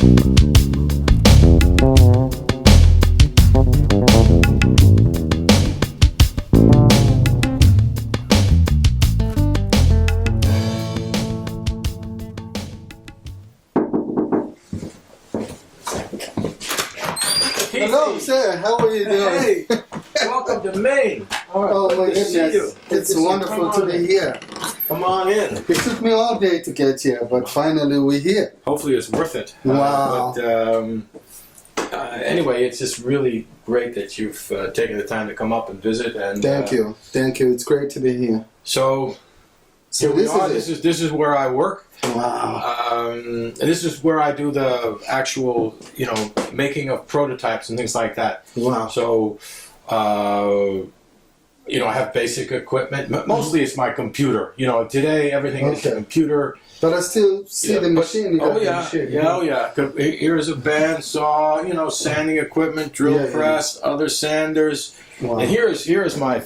Hello, sir. How are you doing? Hey, welcome to Maine. Oh my goodness. It's wonderful to be here. Come on in. It took me all day to get here, but finally we're here. Hopefully it's worth it. Wow. Anyway, it's just really great that you've taken the time to come up and visit. And Thank you. Thank you. It's great to be here. So here we are. This is where I work. Wow. This is where I do the actual, making of prototypes and things like that. Wow. So, I have basic equipment. Mostly it's my computer. Today everything is a computer. But I still see the machine. Here's a bandsaw, sanding equipment, drill press, other sanders. Wow. And here's my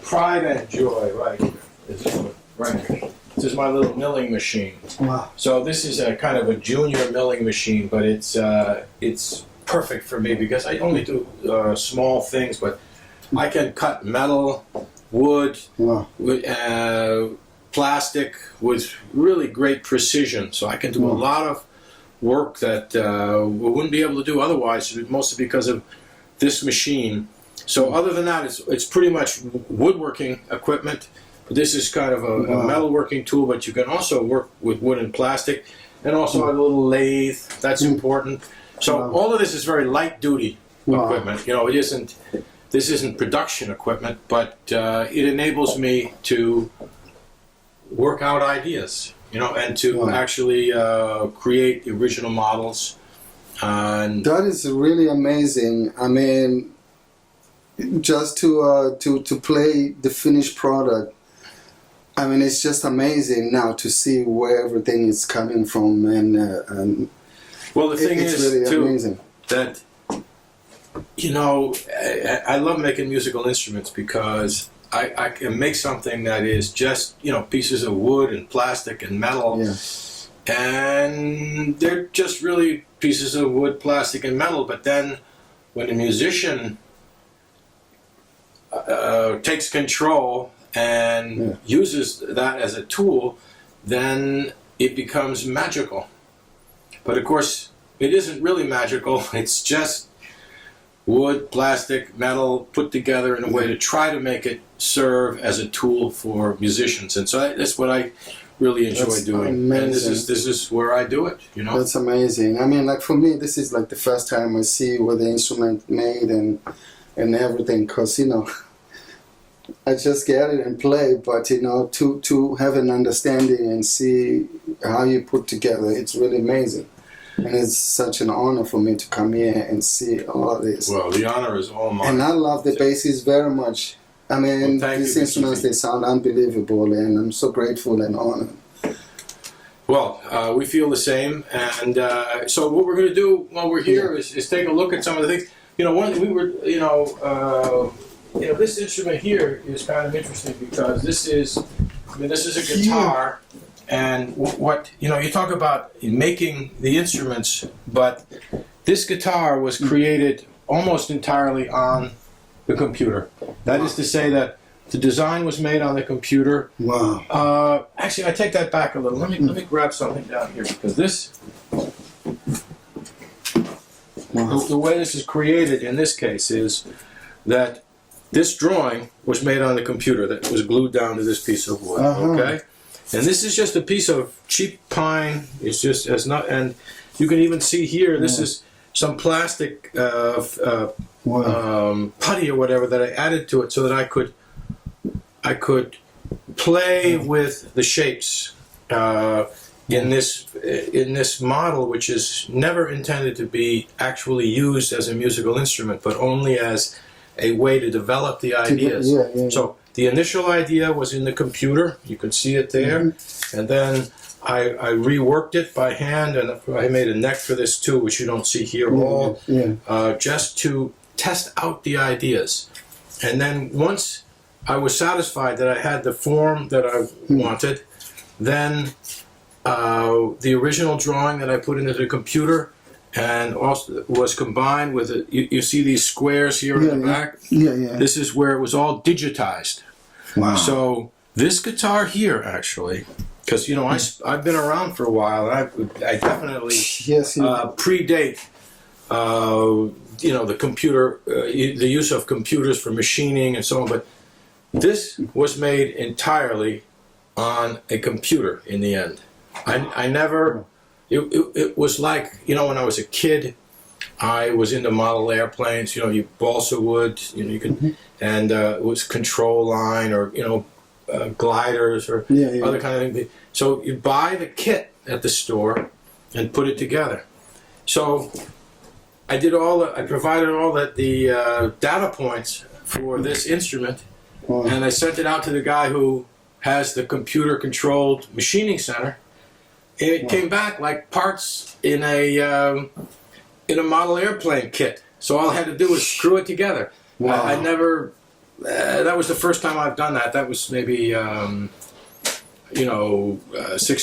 pride and joy right here. This one right here. This is my little milling machine. Wow. So this is a kind of a junior milling machine, but it's perfect for me because I only do small things, but I can cut metal, wood, plastic with really great precision. So I can do a lot of work that we wouldn't be able to do otherwise, mostly because of this machine. So other than that, it's pretty much woodworking equipment. This is kind of a metalworking tool, but you can also work with wood and plastic, and also a little lathe. That's important. So all of this is very light-duty equipment. This isn't production equipment, but it enables me to work out ideas, and to actually create original models. And that is really amazing. I mean, just to play the finished product. I mean, it's just amazing now to see where everything is coming from, and well, the thing is really too amazing. That I love making musical instruments because I can make something that is just pieces of wood and plastic and metal, and they're just really pieces of wood, plastic, and metal. But then when a musician takes control and uses that as a tool, then it becomes magical. But of course, it isn't really magical. It's just wood, plastic, metal put together in a way to try to make it serve as a tool for musicians. And so that's what I really enjoy doing. Amazing. And this is where I do it. That's amazing. I mean, like for me, this is like the first time I see what the instrument made and everything, because I just get it and play, but to have an understanding and see how you put together, it's really amazing. And it's such an honor for me to come here and see all of this. Well, the honor is all mine. And I love the basses very much. I mean, these instruments, they sound unbelievable, and I'm so grateful and honored. Well, we feel the same, and so what we're going to do while we're here is take a look at some of the things. This instrument here is kind of interesting because this is a guitar, and what you talk about making the instruments, but this guitar was created almost entirely on the computer. That is to say that the design was made on the computer. Wow. Actually, I take that back a little. Let me grab something down here because this. The way this is created in this case is that this drawing was made on the computer that was glued down to this piece of wood. Okay, and this is just a piece of cheap pine. It's just and you can even see here. This is some plastic putty or whatever that I added to it so that I could play with the shapes in this model, which is never intended to be actually used as a musical instrument, but only as a way to develop the ideas. So the initial idea was in the computer. You can see it there. And then I reworked it by hand, and I made a neck for this too, which you don't see here just to test out the ideas. And then once I was satisfied that I had the form that I wanted, then the original drawing that I put into the computer, and also was combined with it. You see these squares here in the back? Yeah. This is where it was all digitized. Wow. So this guitar here, actually, because I've been around for a while, and I definitely predate the computer, the use of computers for machining and so on. But this was made entirely on a computer in the end. I never. It was like, when I was a kid, I was into model airplanes. You balsa wood, you could, and it was control line or gliders or other kind of thing. So you buy the kit at the store and put it together. So I provided all the data points for this instrument, and I sent it out to the guy who has the computer-controlled machining center. It came back like parts in a model airplane kit. So all I had to do was screw it together. Wow. I never. That was the first time I've done that. That was maybe 6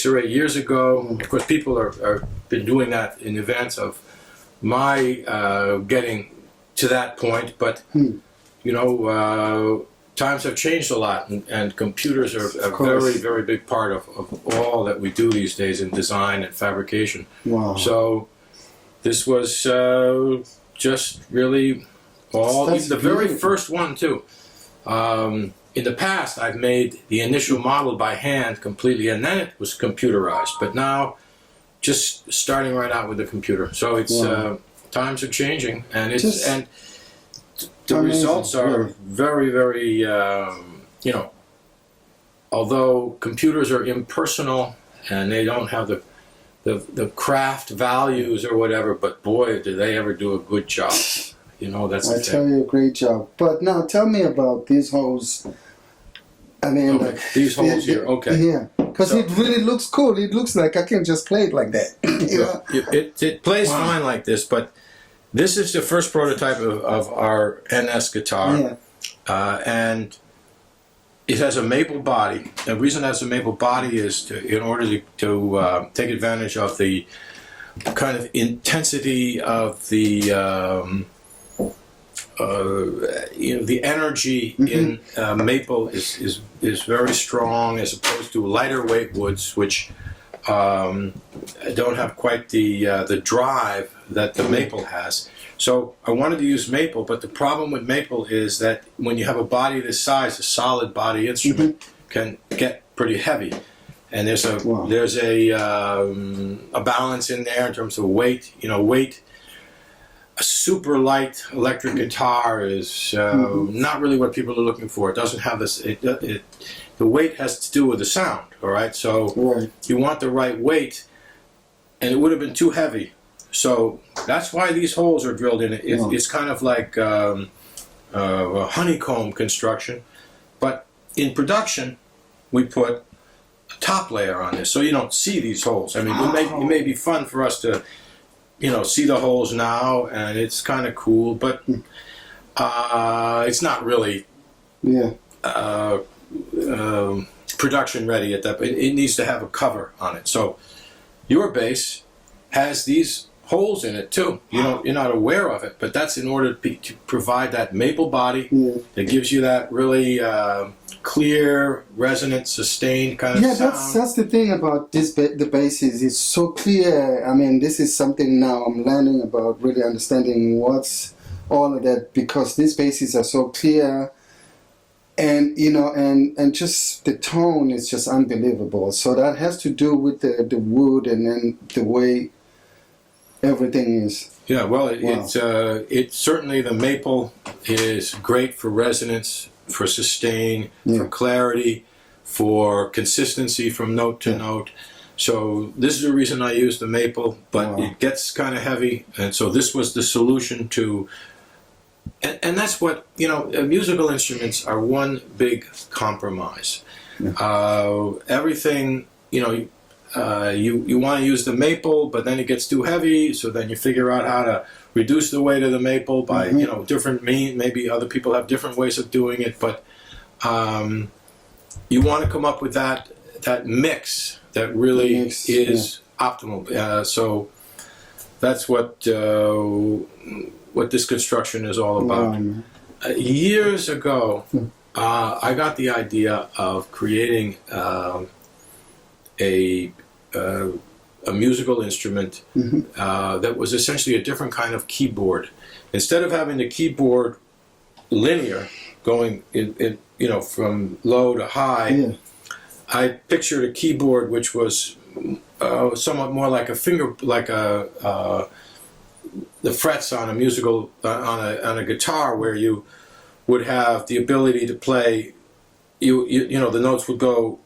or 8 years ago. Of course, people are been doing that in advance of my getting to that point. But times have changed a lot, and computers are a very, very big part of all that we do these days in design and fabrication. Wow. So this was just really the very first one, too. In the past, I've made the initial model by hand completely, and then it was computerized. But now, just starting right out with the computer. So it's times are changing, and the results are very, very, although computers are impersonal and they don't have the craft values or whatever, but boy, do they ever do a good job. That's the thing. I tell you, a great job. But now tell me about these holes. I mean, these holes here, okay. Yeah, because it really looks cool. It looks like I can just play it like that. It plays fine like this, but this is the first prototype of our NS guitar, and it has a maple body. The reason it has a maple body is in order to take advantage of the kind of intensity of the energy in maple is very strong, as opposed to lighter weight woods, which don't have quite the drive that the maple has. So I wanted to use maple, but the problem with maple is that when you have a body this size, a solid body instrument can get pretty heavy, and there's a balance in there in terms of weight. A super light electric guitar is not really what people are looking for. It doesn't have this. The weight has to do with the sound. All right, so you want the right weight, and it would have been too heavy. So that's why these holes are drilled in it. It's kind of like a honeycomb construction, but in production, we put a top layer on this, so you don't see these holes. I mean, it may be fun for us to, see the holes now, and it's kind of cool, but it's not really production ready at that point. It needs to have a cover on it. So your bass has these holes in it too. You're not aware of it, but that's in order to provide that maple body that gives you that really clear, resonant, sustained kind of sound. That's the thing about the basses. It's so clear. I mean, this is something now I'm learning about, really understanding what's all of that, because these basses are so clear, and and just the tone is just unbelievable. So that has to do with the wood and then the way everything is. Yeah, well, it's certainly, the maple is great for resonance, for sustain, for clarity, for consistency from note to note. So this is the reason I use the maple, but it gets kind of heavy, and so this was the solution to. And that's what, musical instruments are one big compromise. Everything, you want to use the maple, but then it gets too heavy, so then you figure out how to reduce the weight of the maple by, different means. Maybe other people have different ways of doing it, but you want to come up with that mix that really is optimal. So that's what this construction is all about. Years ago, I got the idea of creating a musical instrument that was essentially a different kind of keyboard. Instead of having the keyboard linear, going in from low to high, I pictured a keyboard which was somewhat more like the frets on a musical on a guitar, where you would have the ability to play. The notes would go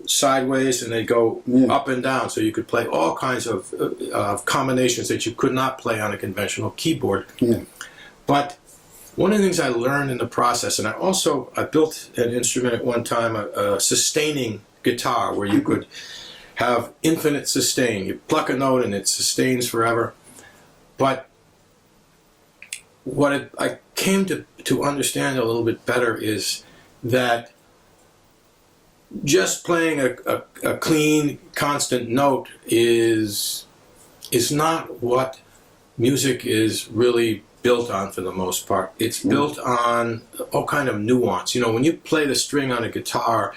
sideways and they go up and down, so you could play all kinds of combinations that you could not play on a conventional keyboard. But one of the things I learned in the process, and I built an instrument at one time, a sustaining guitar, where you could have infinite sustain. You pluck a note and it sustains forever. But what I came to understand a little bit better is that just playing a clean, constant note is not what music is really built on for the most part. It's built on all kind of nuance. When you play the string on a guitar,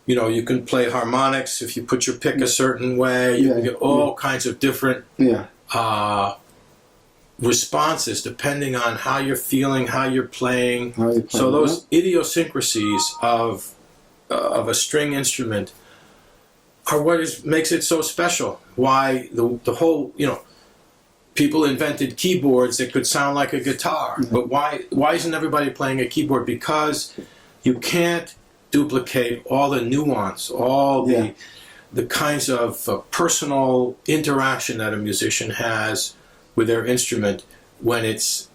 you can play harmonics if you put your pick a certain way. You can get all kinds of different responses depending on how you're feeling, how you're playing. So those idiosyncrasies of a string instrument are what makes it so special. Why the whole, people invented keyboards that could sound like a guitar. But why isn't everybody playing a keyboard? Because you can't duplicate all the nuance, all the kinds of personal interaction that a musician has with their instrument when it's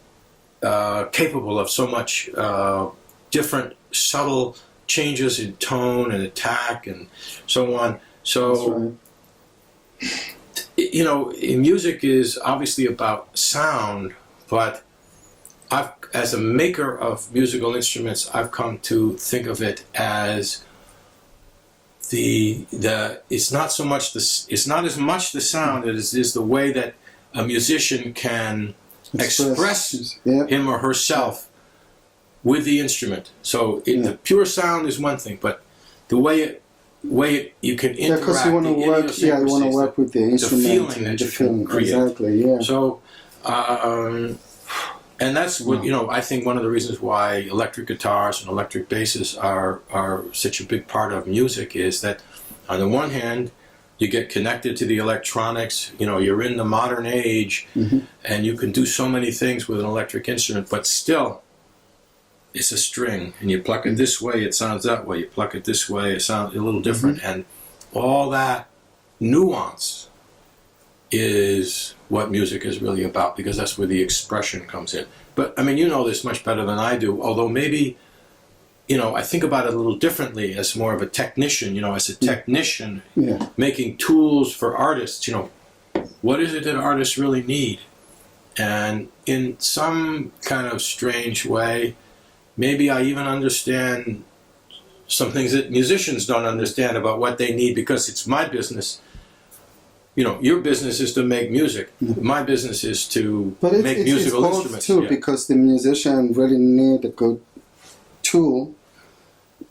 capable of so much different subtle changes in tone and attack and so on. So, music is obviously about sound, but as a maker of musical instruments, I've come to think of it as it's not as much the sound as it is the way that a musician can express him or herself with the instrument. So the pure sound is one thing, but the way you can interact, because you want to work with the instrument, the feeling that you can create. Exactly, So, and that's what I think one of the reasons why electric guitars and electric basses are such a big part of music is that, on the one hand, you get connected to the electronics. You're in the modern age, and you can do so many things with an electric instrument, but still, it's a string, and you pluck it this way, it sounds that way. You pluck it this way, it sounds a little different. And all that nuance is what music is really about, because that's where the expression comes in. But, you know this much better than I do, although maybe, I think about it a little differently as more of a technician, as a technician making tools for artists. What is it that artists really need? And in some kind of strange way, maybe I even understand some things that musicians don't understand about what they need, because it's my business. Your business is to make music. My business is to make musical instruments. Too, because the musician really need a good tool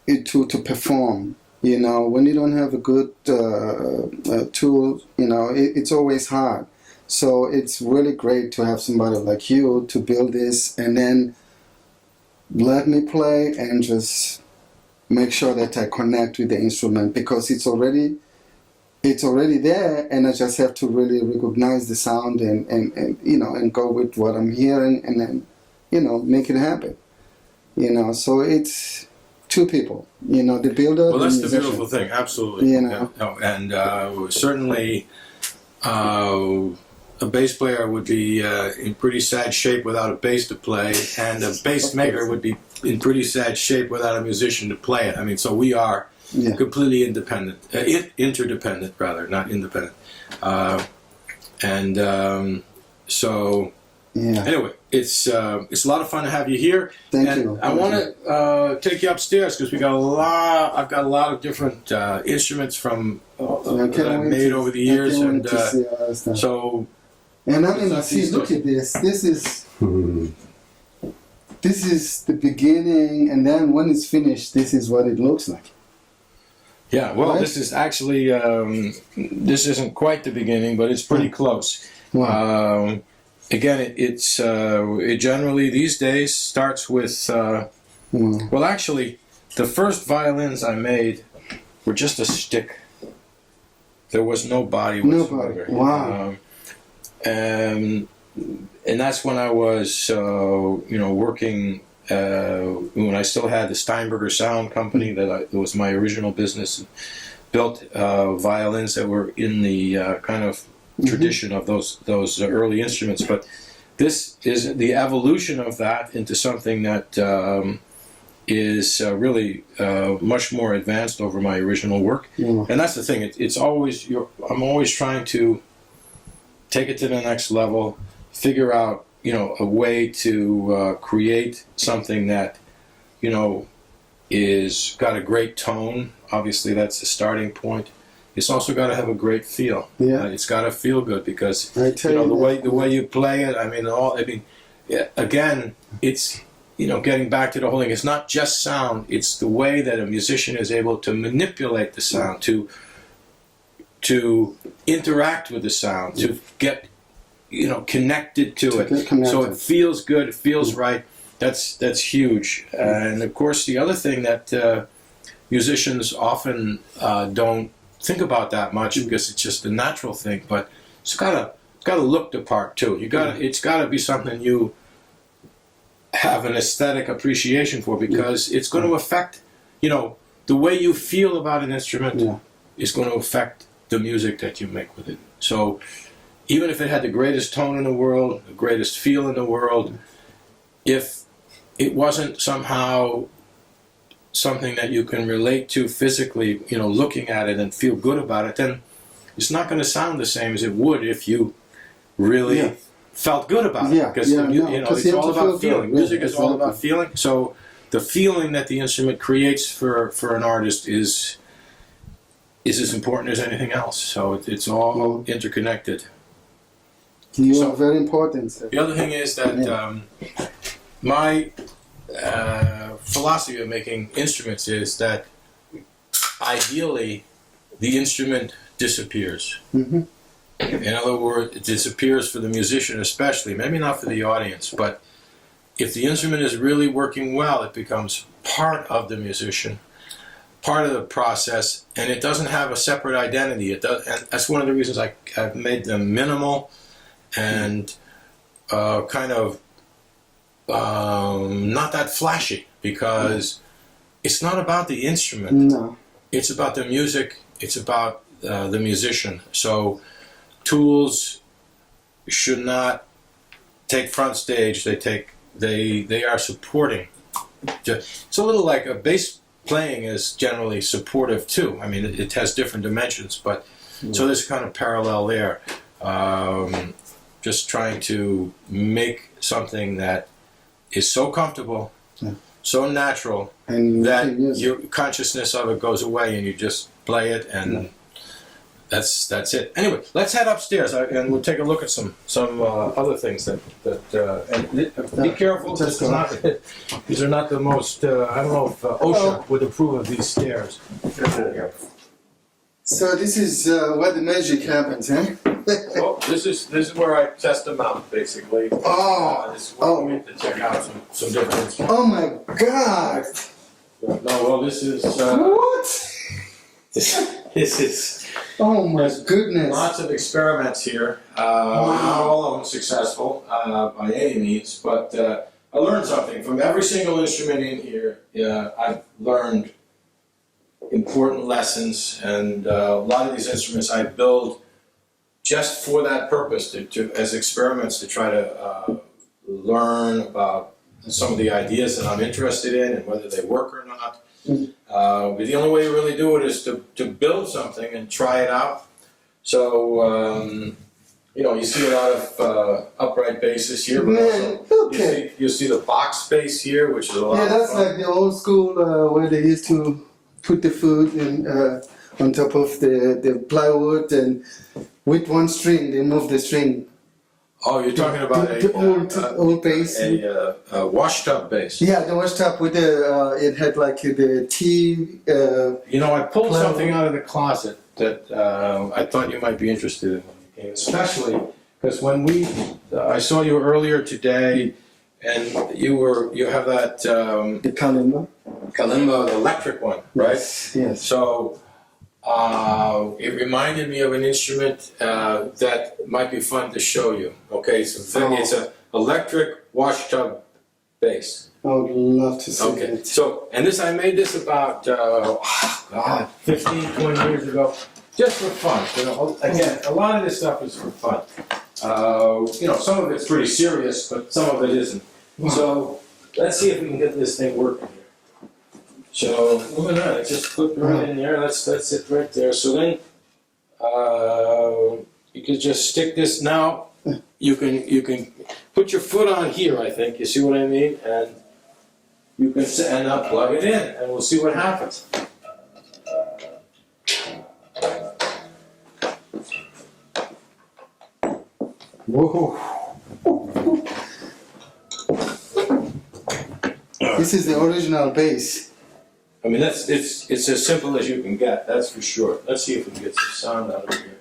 to perform. When you don't have a good tool, it's always hard. So it's really great to have somebody like you to build this, and then let me play and just make sure that I connect with the instrument, because it's already there, and I just have to really recognize the sound and go with what I'm hearing, and then make it happen. So it's two people, the builder. Well, that's and the beautiful thing, absolutely. And certainly a bass player would be in pretty sad shape without a bass to play, and a bass maker would be in pretty sad shape without a musician to play it. So we are completely independent, interdependent rather, not independent. So Yeah. Anyway, it's a lot of fun to have you here. Thank and you. I want to take you upstairs because we got a lot. I've got a lot of different instruments from that I've made over the years, and so. And I mean, see, look at this. This is the beginning, and then when it's finished, this is what it looks like. Yeah, well, right? This is actually, this isn't quite the beginning, but it's pretty close. Wow. Again, it generally these days starts with, well, actually, the first violins I made were just a stick. There was no body whatsoever. Wow. And that's when I was, working, when I still had the Steinberge Sound Company, that was my original business, built violins that were in the kind of tradition of those early instruments. But this is the evolution of that into something that is really much more advanced over my original work. Yeah. And that's the thing. It's always I'm always trying to take it to the next level, figure out a way to create something that is got a great tone. Obviously, that's the starting point. It's also got to have a great feel. Yeah. It's got to feel good because the way you play it. Again, it's getting back to the whole thing. It's not just sound. It's the way that a musician is able to manipulate the sound, to interact with the sound, to get connected to it. So it feels good. It feels right. That's huge. And of course, the other thing that musicians often don't think about that much because it's just a natural thing, but it's got to look the part too. It's got to be something you have an aesthetic appreciation for because it's going to affect the way you feel about an instrument is going to affect the music that you make with it. So even if it had the greatest tone in the world, the greatest feel in the world, if it wasn't somehow something that you can relate to physically, looking at it and feel good about it, then it's not going to sound the same as it would if you really felt good about it. Because it's all about feeling. Music is all about feeling. So the feeling that the instrument creates for an artist is as important as anything else. So it's all interconnected. You are very important. Sir. The other thing is that my philosophy of making instruments is that ideally the instrument disappears. Mm-hmm. In other words, it disappears for the musician especially, maybe not for the audience, but if the instrument is really working well, it becomes part of the musician, part of the process, and it doesn't have a separate identity. And that's one of the reasons I've made them minimal and kind of not that flashy, because it's not about the instrument. No. It's about the music. It's about the musician. So tools should not take front stage. They are supporting. It's a little like a bass playing is generally supportive too. I mean, it has different dimensions, but so there's kind of parallel there. Just trying to make something that is so comfortable, so natural, and that your consciousness of it goes away and you just play it, and that's it. Anyway, let's head upstairs and we'll take a look at some other things and be careful. These are not the most. I don't know if OSHA would approve of these stairs. So this is where the magic happens, eh? Well, this is where I test them out, basically. This is where we get to check out some different instruments. Oh my God! No, well, this is what? This is. Oh my goodness! Lots of experiments here. Not all of them successful by any means, but I learned something from every single instrument in here. I've learned important lessons, and a lot of these instruments I build just for that purpose, as experiments to try to learn about some of the ideas that I'm interested in and whether they work or not. But the only way you really do it is to build something and try it out. So you see a lot of upright basses here, but Man, also okay. you see the box bass here, which is a lot Yeah, of that's fun. like the old school where they used to put the food in on top of the plywood, and with one string they move the string. Oh, you're talking about The old bass. a wash tub bass. Yeah, the washed up with the it had like the T. I pulled Plywood. something out of the closet that I thought you might be interested in when you came, especially because when I saw you earlier today, and you have that The kalimba. kalimba, the electric one, right? Yes. So it reminded me of an instrument that might be fun to show you. Okay, so it's an electric wash tub bass. I would love to see Okay, it. so, and this, I made this about, 15, 20 years ago, just for fun. Again, a lot of this stuff is for fun. Some of it's pretty serious, but some of it isn't. So, let's see if we can get this thing working here. So, moving on, it just clipped right in there, that's it right there. So then, you can just stick this, now, you can put your foot on here, I think, you see what I mean? And you can and now plug it in, and we'll see what happens. Whoa. This is the original bass. I mean, it's as simple as you can get, that's for sure. Let's see if we can get some sound out of here.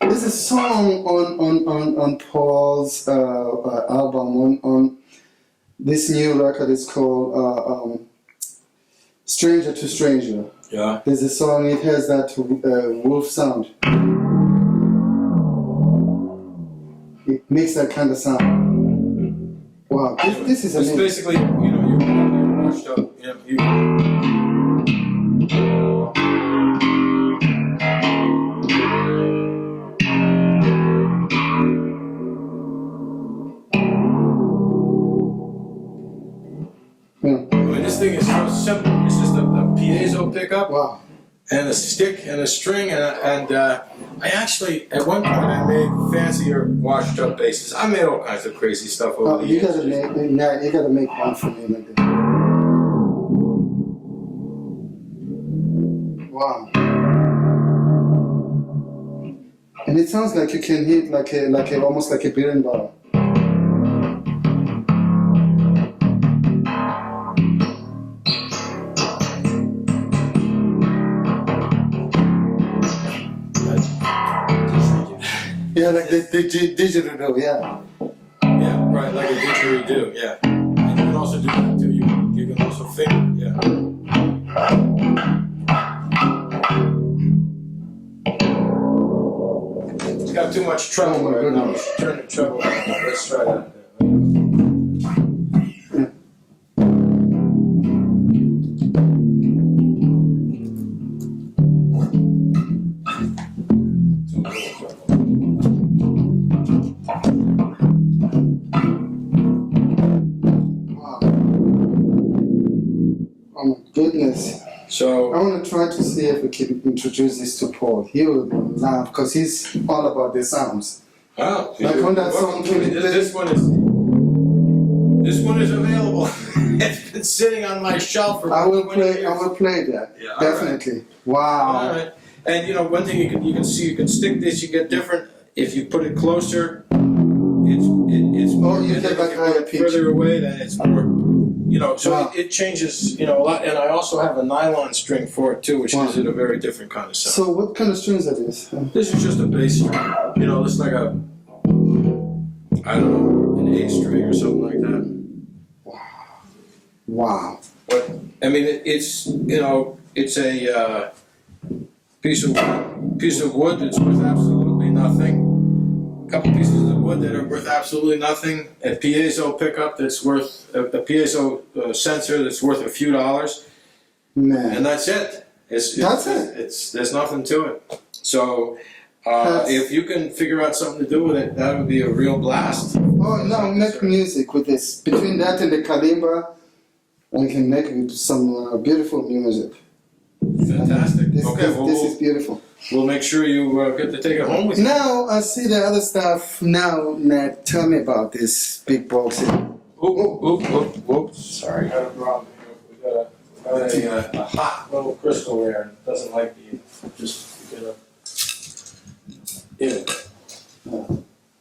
There's a song on Paul's album on this new record. It's called "Stranger to Stranger." Yeah. There's a song. It has that wolf sound. It makes that kind of sound. Wow, this is It's amazing. basically, you're washed up. I mean, this thing is so simple. It's just a piezo pickup. Wow. And a stick and a string, and I actually, at one point, I made fancier washed up basses. I made all kinds of crazy stuff over the You years. gotta make one for me like that. Wow. And it sounds like you can hit like almost like a berimbau. Yeah, like the digital, yeah. Yeah, right, like a didgeridoo, yeah. And you can also do that too. You can also finger, yeah. It's got too much treble Oh my right now. goodness. Turn the treble on. Let's try that. Wow. Oh my goodness. So, I want to try to see if we can introduce this to Paul. He would laugh because he's all about the sounds. oh, Like on that song, this one is available. It's been sitting on my shelf for I will 20 play. years. I will play that. Yeah, all Definitely. Wow. All right. And one thing you can see, you can stick this, you get different. If you put it closer, it's more. You and get then like if you higher put it pitch. further away, then it's more. So Wow. it changes, a lot. And I also have a nylon string for it too, which Wow. gives it a very different kind of sound. So what kind of strings are these? This is just a bass string. It's like a, I don't know, an A string or something like that. Wow. But I mean, it's it's a piece of wood that's worth absolutely nothing. A couple pieces of wood that are worth absolutely nothing. A piezo pickup that's worth a piezo sensor that's worth a few dollars, Man. and that's it. There's nothing to it. So If you can figure out something to do with it, that would be a real blast. Oh no, make music with this. Between that and the kalimba, I can make some beautiful music. Fantastic. This, Okay, this is beautiful. We'll make sure you get to take it home with you. Now I see the other stuff. Now, Ned, tell me about this big box. Sorry. Got a problem here. We got a hot little crystal there, and it doesn't like the just get a.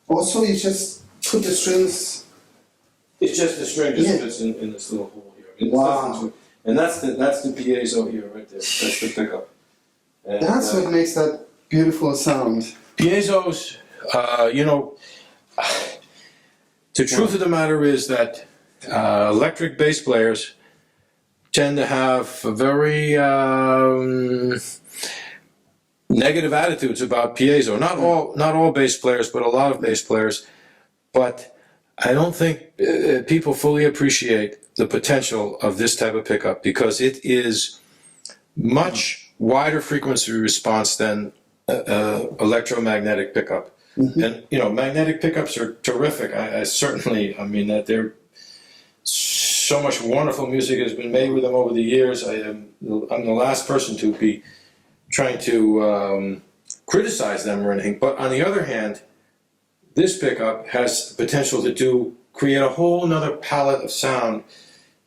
Also, you just put the strings. It's just the string just fits in this little hole here. It's Wow. And that's the piezo here, right there. That's the pickup. And, That's what makes that beautiful sound. Piezos, the truth of the matter is that electric bass players tend to have a very negative attitudes about piezo. Not all bass players, but a lot of bass players. But I don't think people fully appreciate the potential of this type of pickup because it is much wider frequency response than electromagnetic pickup. And magnetic pickups are terrific. I mean that they're so much wonderful music has been made with them over the years. I'm the last person to be trying to criticize them or anything. But on the other hand, this pickup has the potential to create a whole nother palette of sound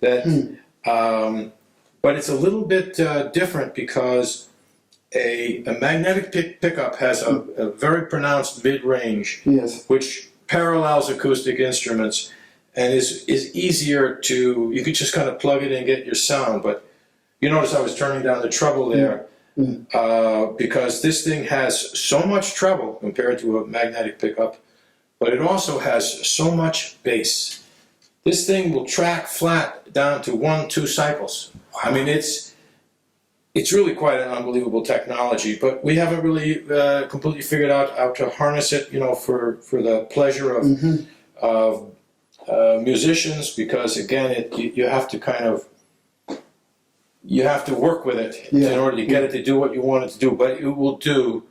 that. But it's a little bit different because a magnetic pickup has a very pronounced mid-range, which parallels acoustic instruments and is easier to, you could just kind of plug it in and get your sound. But you notice I was turning down the treble there because this thing has so much treble compared to a magnetic pickup, but it also has so much bass. This thing will track flat down to 1-2 cycles. I mean, it's really quite an unbelievable technology, but we haven't really completely figured out how to harness it, for the pleasure of musicians. Because again, you have to work with it in order to get it to do what you want it to do. But it will do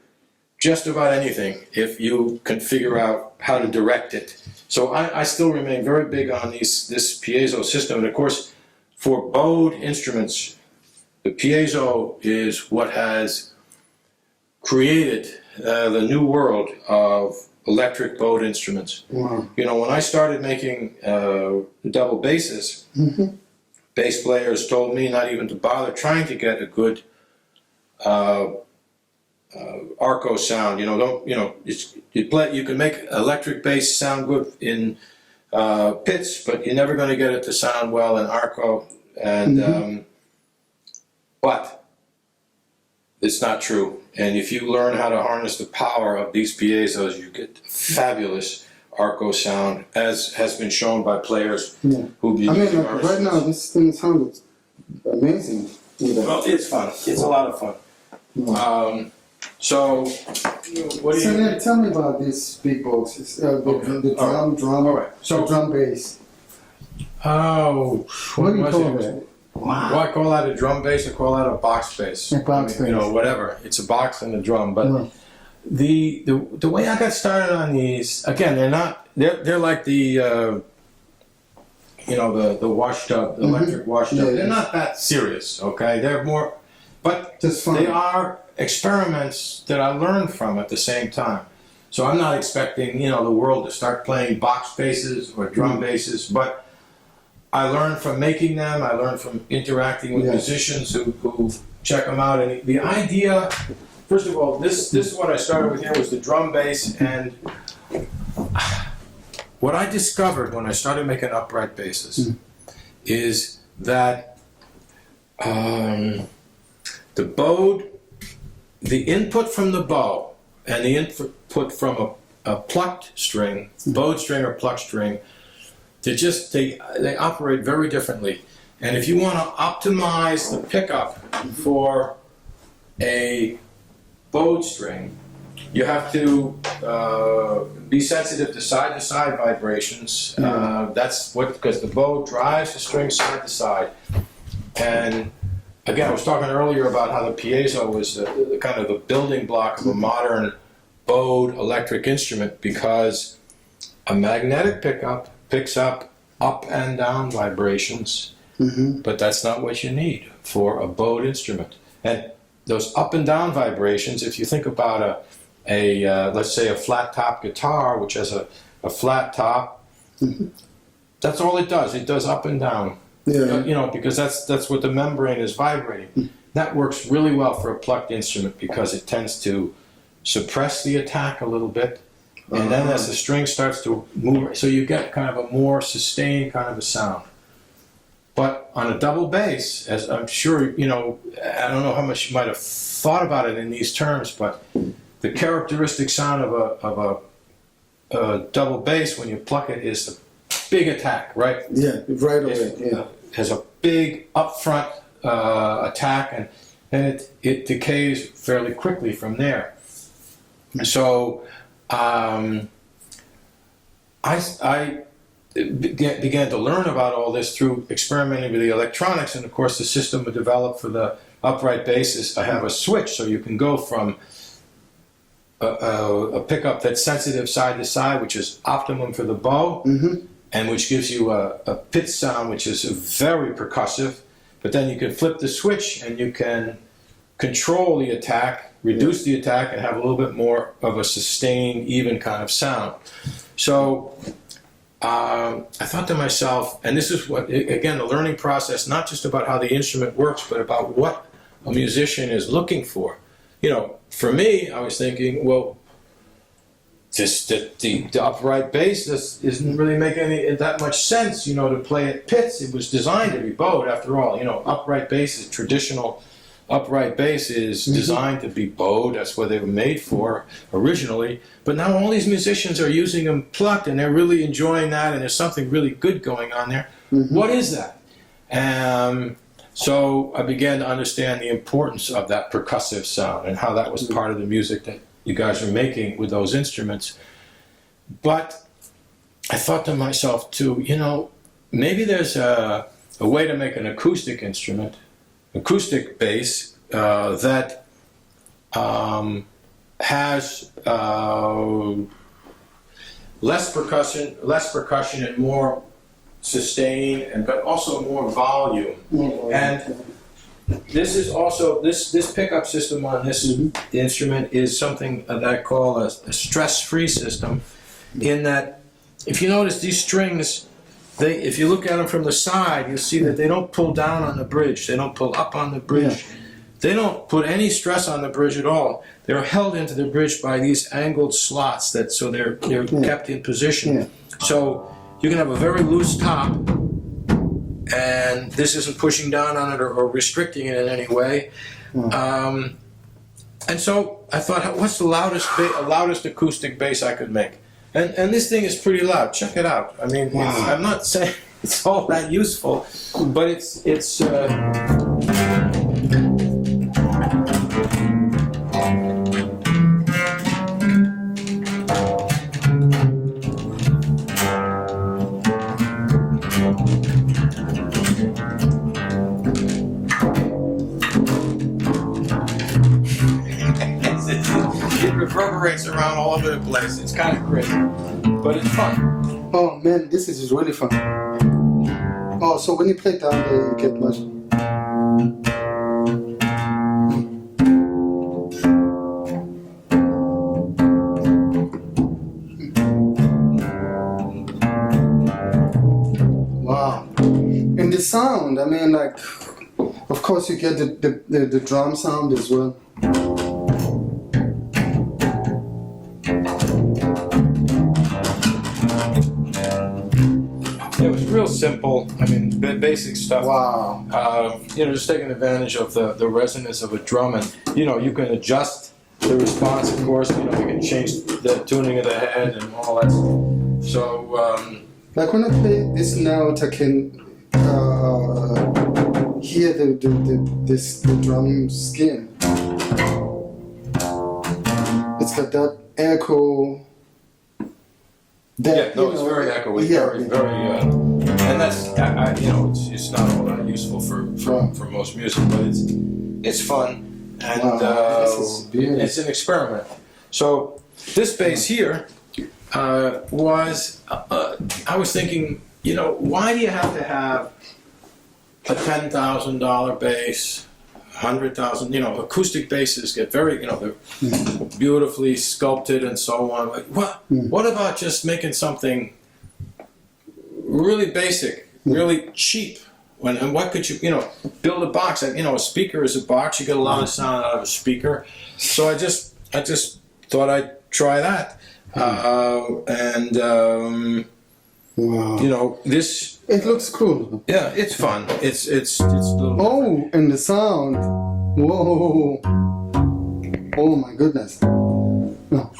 just about anything if you can figure out how to direct it. So I still remain very big on this piezo system, and of course. For bowed instruments, the piezo is what has created the new world of electric bowed instruments. Wow. When I started making double basses, bass players told me not even to bother trying to get a good arco sound. You can make electric bass sound good in pitch, but you're never going to get it to sound well in arco. And but it's not true. And if you learn how to harness the power of these piezos, you get fabulous arco sound, as has been shown by players who be using our right now this thing sounds amazing. Well, it's fun. It's a lot of fun. So, what do you? Ned, tell me about these big boxes. The drum, All right. So drum bass. Oh, what do you call that? Wow. Well, I call that a drum bass. I call that a box bass. A box bass. Whatever. It's a box and a drum. But the way I got started on these, again, they're like the the wash tub, the electric wash tub. They're not that serious. Okay, they're more, but they are experiments that I learned from at the same time. So I'm not expecting the world to start playing box basses or drum basses, but I learned from making them. I learned from interacting with musicians who check them out. And the idea, first of all, this is what I started with here was the drum bass. And what I discovered when I started making upright basses is that the input from the bow and the input from a plucked string, bowed string or plucked string, they operate very differently. And if you want to optimize the pickup for a bowed string, you have to be sensitive to side-to-side vibrations. Because the bow drives the string side to side. And again, I was talking earlier about how the piezo was the kind of the building block of a modern bowed electric instrument because a magnetic pickup picks up and down vibrations, but that's not what you need for a bowed instrument. And those up and down vibrations, if you think about let's say a flat top guitar, which has a flat top, that's all it does. It does up and down. Yeah. You know, because that's what the membrane is vibrating. That works really well for a plucked instrument because it tends to suppress the attack a little bit, and then as the string starts to move, so you get kind of a more sustained kind of a sound. But on a double bass, as I'm sure, you know, I don't know how much you might have thought about it in these terms, but the characteristic sound of a double bass when you pluck it is a big attack, right? Yeah, right away. It has a big upfront attack, and it decays fairly quickly from there. So I began to learn about all this through experimenting with the electronics, and of course the system developed for the upright basses. I have a switch, so you can go from a pickup that's sensitive side to side, which is optimum for the bow, and which gives you a pitch sound which is very percussive, but then you can flip the switch and you can control the attack, reduce the attack, and have a little bit more of a sustained, even kind of sound. So I thought to myself, and this is what, again, the learning process, not just about how the instrument works, but about what a musician is looking for. You know, for me, I was thinking, well, just the upright bass isn't really making that much sense, you know, to play at pits. It was designed to be bowed, after all. You know, upright bass is traditional. Upright bass is designed to be bowed. That's what they were made for originally. But now all these musicians are using them plucked, and they're really enjoying that, and there's something really good going on there. What is that? So I began to understand the importance of that percussive sound and how that was part of the music that you guys are making with those instruments. But I thought to myself too, you know, maybe there's a way to make an acoustic instrument, acoustic bass, that has less percussion and more sustain, but also more volume. And this is also, this pickup system on this instrument is something that I call a stress-free system, in that if you notice these strings, if you look at them from the side, you'll see that they don't pull down on the bridge, they don't pull up on the bridge, they don't put any stress on the bridge at all. They're held into the bridge by these angled slots, so they're kept in position. So you can have a very loose top, and this isn't pushing down on it or restricting it in any way. And so I thought, what's the loudest acoustic bass I could make? And this thing is pretty loud. Check it out. I mean, I'm not saying it's all that useful, but it's it reverberates around all over the place. It's kind of crazy, but it's fun. Oh man, this is really fun. Oh, so when you play down there, you get much. Wow. And the sound, I mean, like, of course you get the drum sound as well. It was real simple. I mean, basic stuff. Wow. You know, just taking advantage of the resonance of a drum, and you know, you can adjust the response. Of course, you know, you can change the tuning of the head and all that. So, like when I play this note, I can hear the drum skin. It's got that echo. It's very echoey, very, and that's, you know, it's not all that useful for most music, but it's fun, and this is beautiful. it's an experiment. So This bass here was, I was thinking, you know, why do you have to have a $10,000 bass, 100,000, you know, acoustic basses get very, you know, they're beautifully sculpted and so on. Like, what about just making something really basic, really cheap? And what could you, you know, build a box? You know, a speaker is a box. You get a lot of sound out of a speaker. So I just thought I'd try that. Wow. You know, this. It looks cool. Yeah, it's fun. It's a little. Oh, and the sound. Whoa. Oh my goodness. No.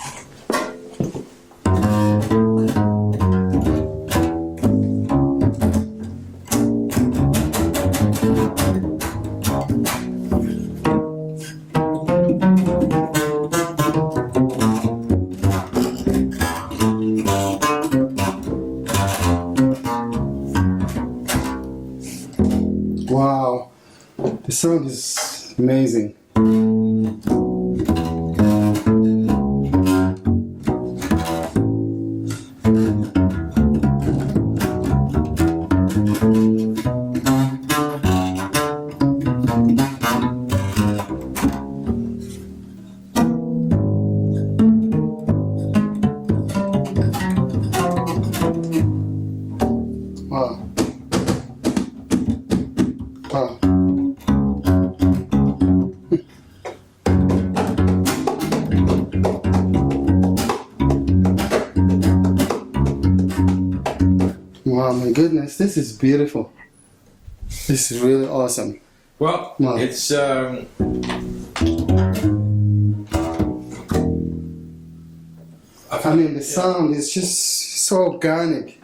Wow, the sound is amazing. Wow. Wow. Wow, my goodness, this is beautiful. This is really awesome. Well, Wow. it's. I mean, the sound is just so organic.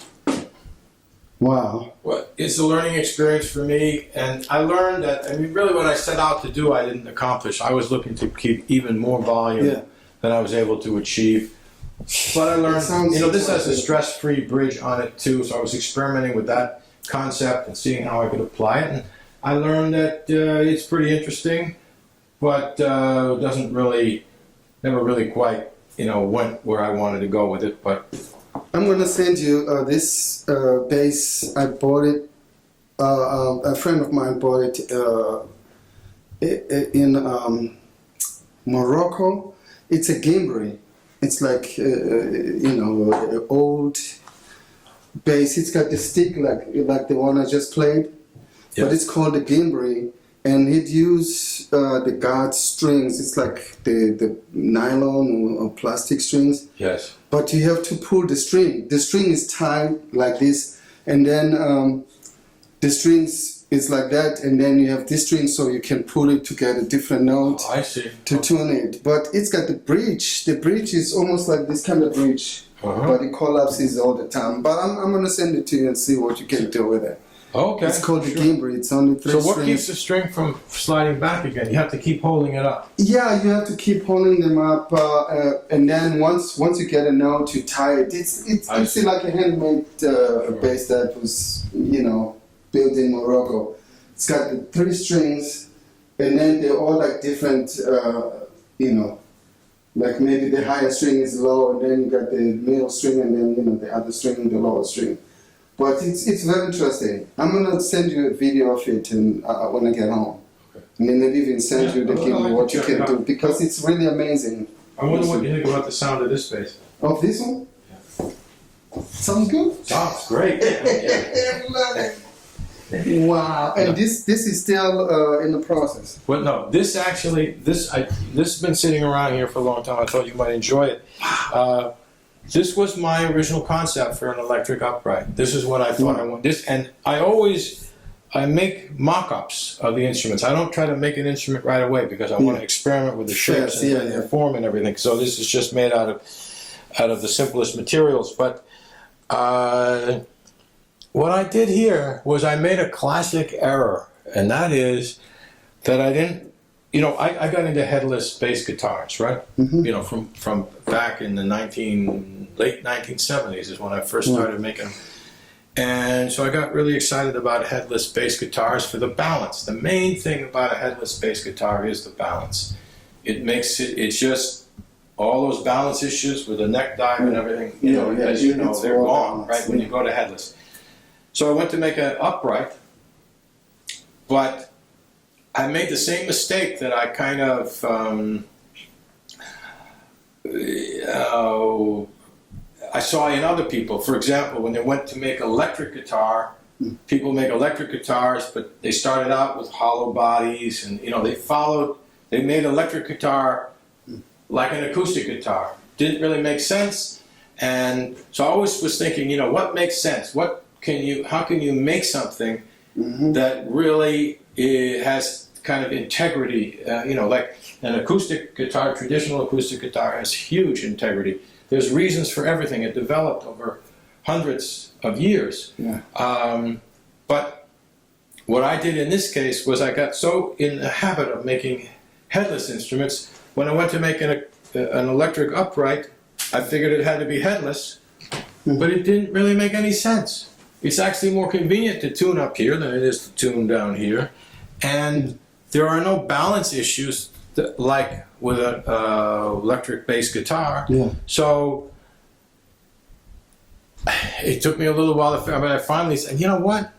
Wow. Well, it's a learning experience for me, and I learned that. I mean, really, what I set out to do, I didn't accomplish. I was looking to keep even more volume Yeah. than I was able to achieve. But I learned, sounds you know, this has a interesting. stress-free bridge on it too. So I was experimenting with that concept and seeing how I could apply it, and I learned that it's pretty interesting, but doesn't really, never really quite, you know, went where I wanted to go with it. But I'm gonna send you this bass. I bought it. A friend of mine bought it in Morocco. It's a gimbri. It's like you know, an old bass. It's got the stick like the one I just played, but Yes. it's called a gimbri, and it used the guard strings. It's like the nylon or plastic strings. yes, But you have to pull the string. The string is tied like this, and then the strings is like that, and then you have this string, so you can pull it to get a different note I see. to tune it. But it's got the bridge. The bridge is almost like this kind of bridge, but it collapses all the time. But I'm gonna send it to you and see what you can do with it. Okay. It's called the gimbri. It's only three So strings. what keeps the string from sliding back again? You have to keep holding it up. Yeah, you have to keep holding them up, and then once you get a note, you tie it. I It's see. like a handmade bass that was, you know, built in Morocco. It's got the three strings, and then they're all like different, you know, like maybe the higher string is low, and then you got the middle string, and then, you know, the other string, the lower string. But it's very interesting. I'm gonna send you a video of it and when I get home. Okay. And then maybe even send Yeah, you the I'll gimbal, what you check it can out. do, because it's really amazing. I wonder what you think about the sound of this bass. Of this one? Sounds good. Sounds great. Love it. Wow, and this is still in the process. Well, no, this actually, this has been sitting around here for a long time. I thought you might enjoy it. This was my original concept for an electric upright. This is what I thought I want. This, and I make mock-ups of the instruments. I don't try to make an instrument right away because I want to experiment with the shapes Yes, and the form and everything. So this is just made out of the simplest materials. But what I did here was I made a classic error, and that is that I didn't, you know, I got into headless bass guitars, right? Mm-hmm. You know, from back in the late 1970s is when I first started making them. And so I got really excited about headless bass guitars for the balance. The main thing about a headless bass guitar is the balance. It makes it, it's just all those balance issues with the neck dive and everything, you know, as you know, they're gone, right, when you go to headless. So I went to make an upright, but I made the same mistake that I kind of, I saw in other people. For example, when they went to make electric guitar, people make electric guitars, but they started out with hollow bodies, and you know, they made electric guitar like an acoustic guitar. Didn't really make sense, and so I always was thinking, you know, what makes sense? How can you make something that really has kind of integrity? You know, like an acoustic guitar, traditional acoustic guitar has huge integrity. There's reasons for everything. It developed over hundreds of years. Yeah. But what I did in this case was I got so in the habit of making headless instruments, when I went to make an electric upright, I figured it had to be headless, but it didn't really make any sense. It's actually more convenient to tune up here than it is to tune down here, and there are no balance issues like with an electric bass guitar. Yeah. So it took me a little while to, but I finally said, you know what?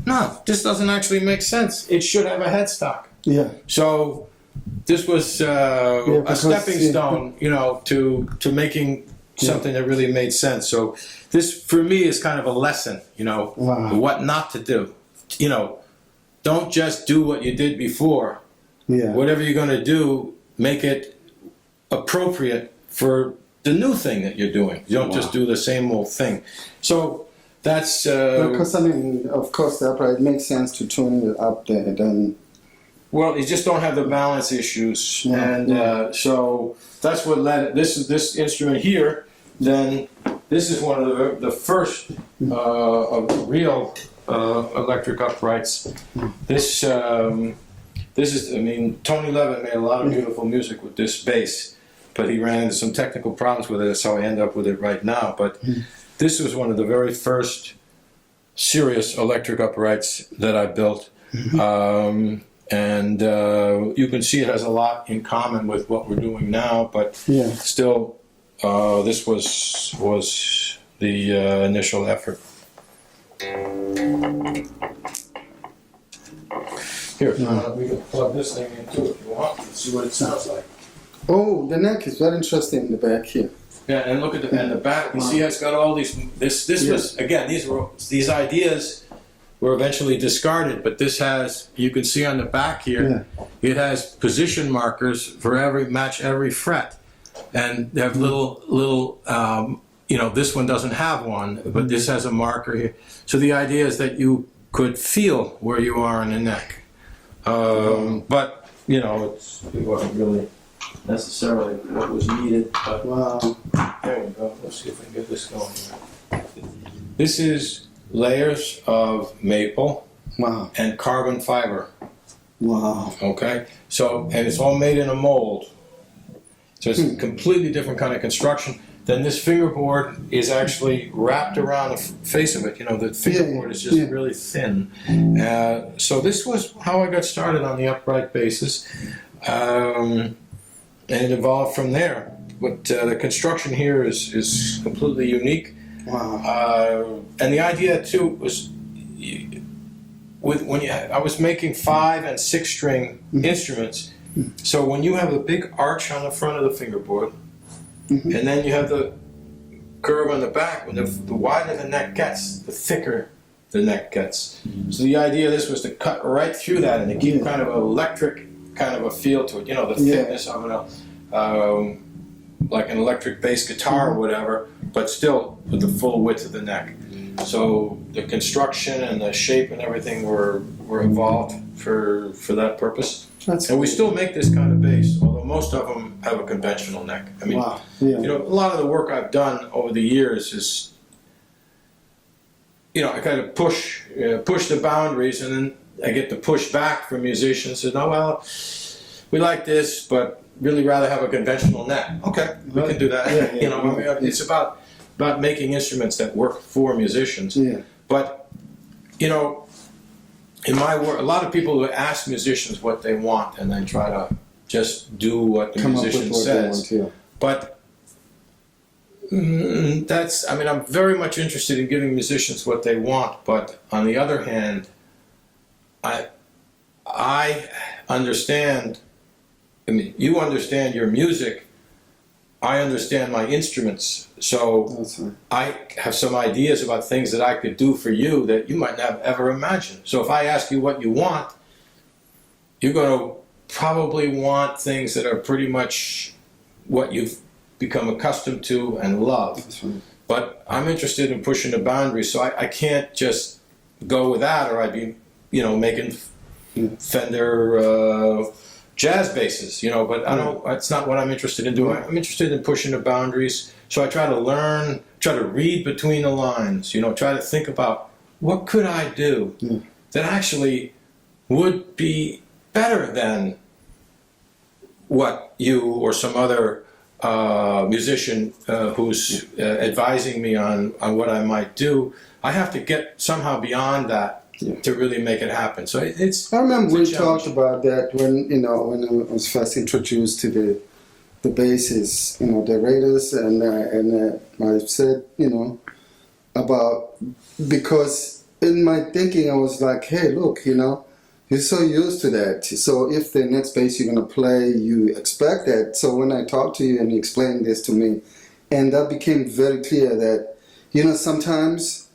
No, this doesn't actually make sense. It should have a headstock. Yeah. So this was a stepping stone, you know, to making something that really made sense. So this, for me, is kind of a lesson, you know, what not to do. You know, don't just do what you did before. Yeah. Whatever you're going to do, make it appropriate for the new thing that you're doing. You don't just do the same old thing. So that's... because, I mean, of course, the upright makes sense to tune it up there, then... Well, you just don't have the balance issues. Yeah. And so that's what led... This instrument here, then this is one of the first of real electric uprights. This is, I mean, Tony Levin made a lot of beautiful music with this bass, but he ran into some technical problems with it, so I end up with it right now. But this was one of the very first serious electric uprights that I built. And you can see it has a lot in common with what we're doing now, but still, this was the initial effort. Here, we can plug this thing in too if you want to see what it sounds like. Oh, the neck is very interesting in the back here. Yeah, and look at the back. You see, it's got all these. This was again. These ideas were eventually discarded, but this has. You can see on the back here, it has position markers for match every fret, and they have little. You know, this one doesn't have one, but this has a marker here. So the idea is that you could feel where you are in the neck. But you know, it wasn't really necessarily what was needed. But there we go. Let's see if we can get this going here. This is layers of maple and carbon fiber. Wow. Okay. So, and it's all made in a mold. So it's a completely different kind of construction. Then this fingerboard is actually wrapped around the face of it. You know, the fingerboard is just really thin. So this was how I got started on the upright basses. And it evolved from there. But the construction here is completely unique. Wow. And the idea too was, I was making 5 and 6 string instruments. So when you have a big arch on the front of the fingerboard, and then you have the curve on the back, when the wider the neck gets, the thicker the neck gets. So the idea of this was to cut right through that and to keep kind of an electric kind of a feel to it. You know, the thickness of it, like an electric bass guitar or whatever, but still with the full width of the neck. So the construction and the shape and everything were evolved for that purpose. And we still make this kind of bass, although most of them have a conventional neck. I mean, you know, a lot of the work I've done over the years is, you know, I kind of push the boundaries, and then I get to push back from musicians. And, oh, well, we like this, but really rather have a conventional neck. Okay, we can do that. You know, I mean, it's about making instruments that work for musicians. But, you know, in my work, a lot of people would ask musicians what they want and then try to just do what the musician says. But that's, I mean, I'm very much interested in giving musicians what they want, but on the other hand, I understand, I mean, you understand your music, I understand my instruments, so I have some ideas about things that I could do for you that you might not have ever imagined. So if I ask you what you want, you're going to probably want things that are pretty much what you've become accustomed to and love. But I'm interested in pushing the boundaries, so I can't just go with that, or I'd be, you know, making Fender jazz basses, you know, but I don't, that's not what I'm interested in doing. I'm interested in pushing the boundaries, so I try to learn, try to read between the lines, you know, try to think about what could I do that actually would be better than what you or some other musician who's advising me on what I might do. I have to get somehow beyond that to really make it happen. So it's. I remember we talked about that when, you know, when I was first introduced to the basses, you know, the Raiders, and I said, you know, about, because in my thinking I was like, hey, look, you know, you're so used to that. So if the next bass you're gonna play, you expect that. So when I talked to you and you explained this to me, and that became very clear that, you know, sometimes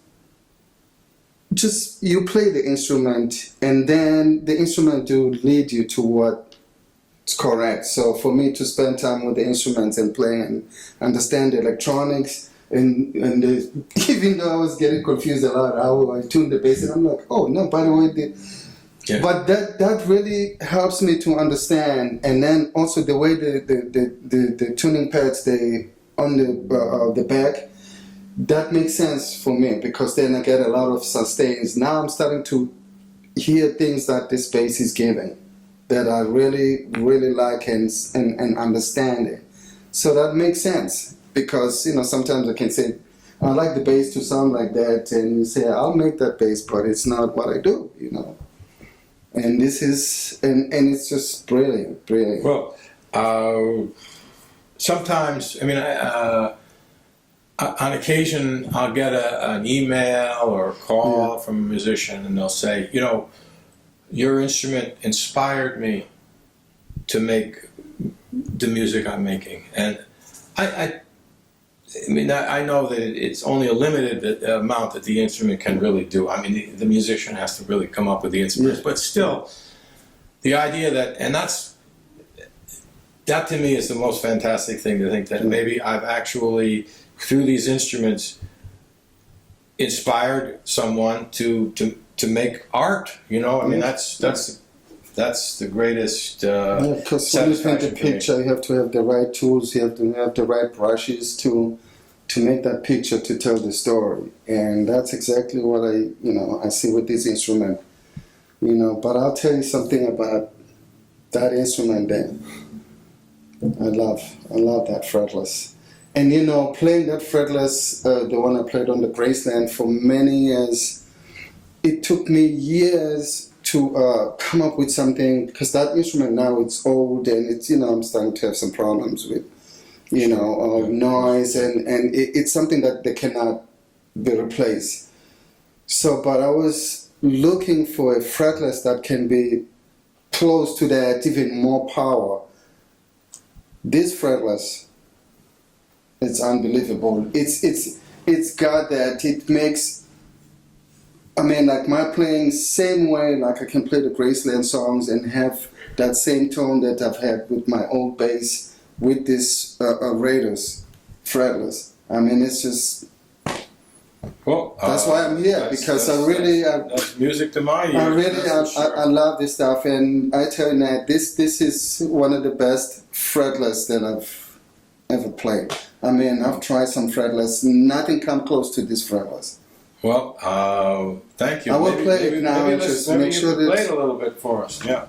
just you play the instrument and then the instrument will lead you to what's correct. So for me to spend time with the instruments and play and understand the electronics, and even though I was getting confused a lot, how I tuned the bass, and I'm like, oh no, by the way, but that really helps me to understand. And then also the way the tuning pads, they on the back, that makes sense for me, because then I get a lot of sustains. Now I'm starting to hear things that this bass is giving that I really, really like and understand it. So that makes sense, because, you know, sometimes I can say, I like the bass to sound like that, and you say, I'll make that bass, but it's not what I do, you know. And this is, and it's just brilliant, brilliant. Well, sometimes, I mean, on occasion, I'll get an email or a call from a musician, and they'll say, you know, your instrument inspired me to make the music I'm making. And I mean, I know that it's only a limited amount that the instrument can really do. I mean, the musician has to really come up with the instruments, but still, the idea that, and that to me is the most fantastic thing, to think that maybe I've actually, through these instruments, inspired someone to make art. You know, I mean, that's the greatest. Because when you paint a picture, you have to have the right tools. You have to have the right brushes to make that picture, to tell the story. And that's exactly what I see with this instrument. You know, but I'll tell you something about that instrument. Then I love that fretless. And, you know, playing that fretless, the one I played on the Graceland for many years, it took me years to come up with something, because that instrument now, it's old, and it's, you know, I'm starting to have some problems with, you know, noise, and it's something that they cannot be replaced. So, but I was looking for a fretless that can be close to that, even more power. This fretless, it's unbelievable. It's got that. It makes, I mean, like my playing same way, like I can play the Graceland songs and have that same tone that I've had with my old bass with this Raiders fretless. I mean, it's just. Well, that's why I'm here, because that's music to my ears. I love this stuff, and I tell you, Ned, this is one of the best fretless that I've ever played. I mean, I've tried some fretless, nothing come close to this fretless. Well, thank you. I will play it now, just make sure that play it a little bit for us. Yeah.